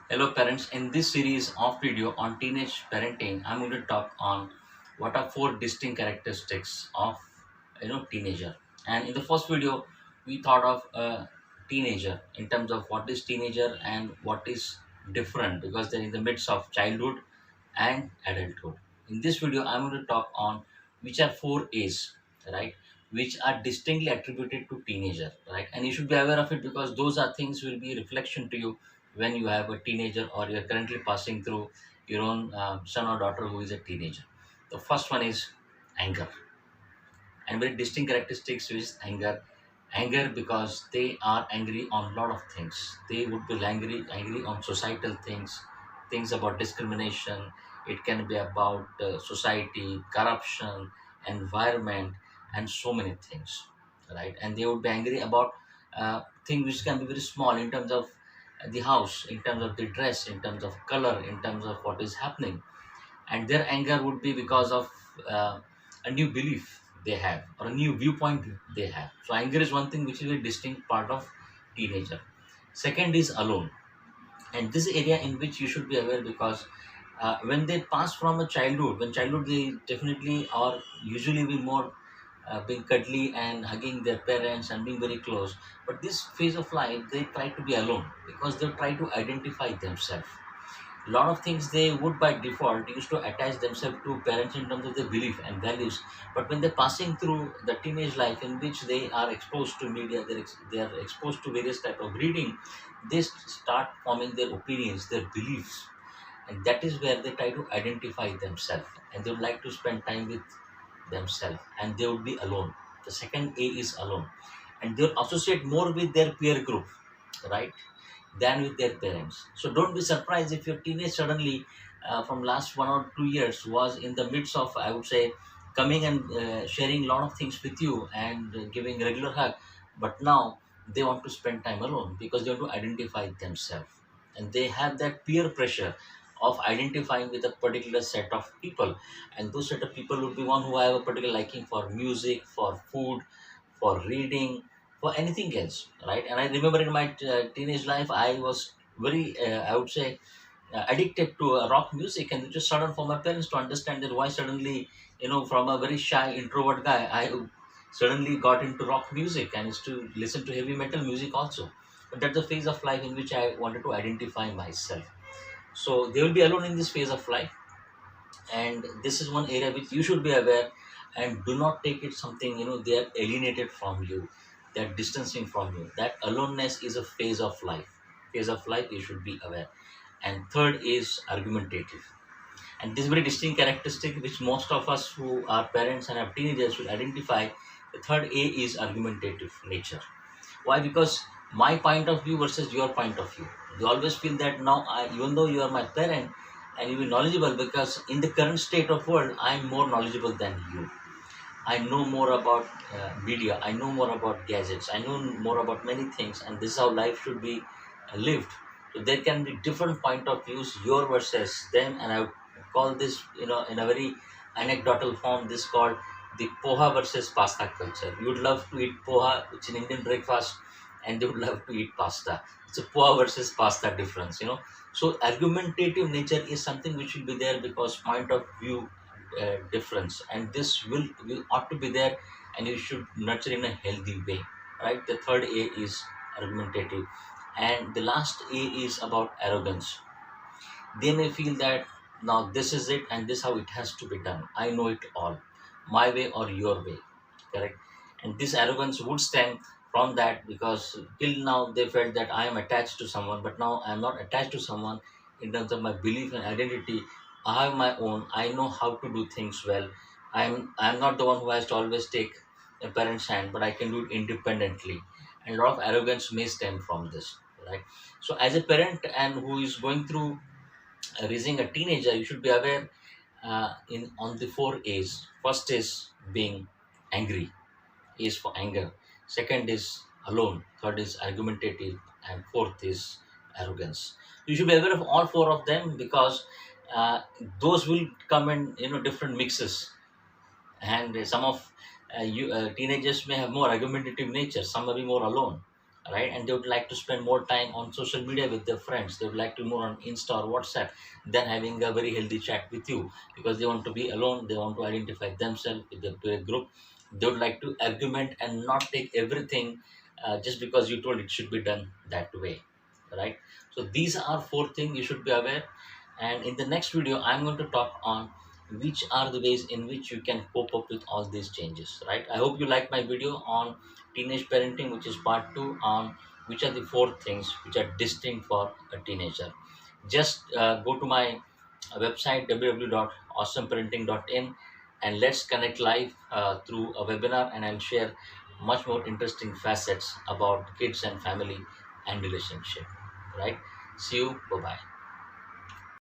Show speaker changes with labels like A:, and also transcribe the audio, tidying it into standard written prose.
A: Hello parents, in this series of video on teenage parenting, I'm going to talk on what are four distinct characteristics of teenager. And in the first video, we thought of a teenager in terms of what is teenager and what is different because they're in the midst of childhood and adulthood. In this video, I'm going to talk on which are four A's, right? Which are distinctly attributed to teenager, right? And you should be aware of it because those are things will be reflection to you when you have a teenager or you're currently passing through your own son or daughter who is a teenager. The first one is anger, and very distinct characteristics is anger because they are angry on a lot of things. They would be angry on societal things about discrimination. It can be about society, corruption, environment, and so many things, right? And they would be angry about things which can be very small in terms of the house, in terms of the dress, in terms of color, in terms of what is happening. And their anger would be because of a new belief they have or a new viewpoint they have. So anger is one thing which is a distinct part of teenager. Second is alone, and this area in which you should be aware because when they pass from a childhood, when childhood they definitely or usually be more being cuddly and hugging their parents and being very close. But this phase of life they try to be alone because they try to identify themselves. A lot of things they would by default used to attach themselves to parents in terms of their belief and values, but when they're passing through the teenage life in which they are exposed to media, they are exposed to various type of reading, they start forming their opinions, their beliefs, and that is where they try to identify themselves, and they would like to spend time with themselves, and they would be alone. The second A is alone, and they'll associate more with their peer group, right, than with their parents. So don't be surprised if your teenage suddenly, from last 1 or 2 years, was in the midst of, I would say, coming and sharing a lot of things with you and giving regular hug, but now they want to spend time alone because they want to identify themselves, and they have that peer pressure of identifying with a particular set of people, and those set of people would be one who have a particular liking for music, for food, for reading, for anything else, right? And I remember in my teenage life, I was very, I would say, addicted to rock music, and it just sudden for my parents to understand that why suddenly, from a very shy introvert guy, I suddenly got into rock music and used to listen to heavy metal music also. But that's the phase of life in which I wanted to identify myself. So they will be alone in this phase of life, and this is one area which you should be aware, and do not take it something they are alienated from you, they're distancing from you. That aloneness is a phase of life you should be aware. And third is argumentative, and this is very distinct characteristic which most of us who are parents and have teenagers should identify. The third A is argumentative nature. Why? Because my point of view versus your point of view. You always feel that now, even though you are my parent and you be knowledgeable, because in the current state of world, I am more knowledgeable than you. I know more about media. I know more about gadgets. I know more about many things, and this is how life should be lived. So there can be different point of views, your versus them, and I would call this, in a very anecdotal form, this called the poha versus pasta culture. You would love to eat poha, which is an Indian breakfast, and they would love to eat pasta. It's a poha versus pasta difference. So argumentative nature is something which will be there because point of view difference, and this will ought to be there, and you should nurture in a healthy way, right? The third A is argumentative, and the last A is about arrogance. They may feel that now this is it and this how it has to be done, I know it all, my way or your way, correct? And this arrogance would stem from that because till now they felt that I am attached to someone, but now I am not attached to someone in terms of my belief and identity. I have my own, I know how to do things well. I'm not the one who has to always take a parent's hand, but I can do it independently, and a lot of arrogance may stem from this, right? So as a parent and who is going through raising a teenager, you should be aware in on the four A's. First is being angry, A is for anger. Second is alone. Third is argumentative, and fourth is arrogance. You should be aware of all four of them because uh, those will come in different mixes, and some of you teenagers may have more argumentative nature. Some may be more alone. right? And they would like to spend more time on social media with their friends. They would like to more on Insta or WhatsApp than having a very healthy chat with you, because they want to be alone. They want to identify themselves with a group. They would like to argument and not take everything just because you told it should be done that way, right? So these are four things you should be aware. And in the next video, I'm going to talk on which are the ways in which you can cope up with all these changes, right? I hope you like my video on teenage parenting, which is part 2, on which are the four things which are distinct for a teenager. Just go to my website www.awesomeparenting.in, and let's connect live through a webinar, and I'll share much more interesting facets about kids and family and relationship, right? See you. Bye bye.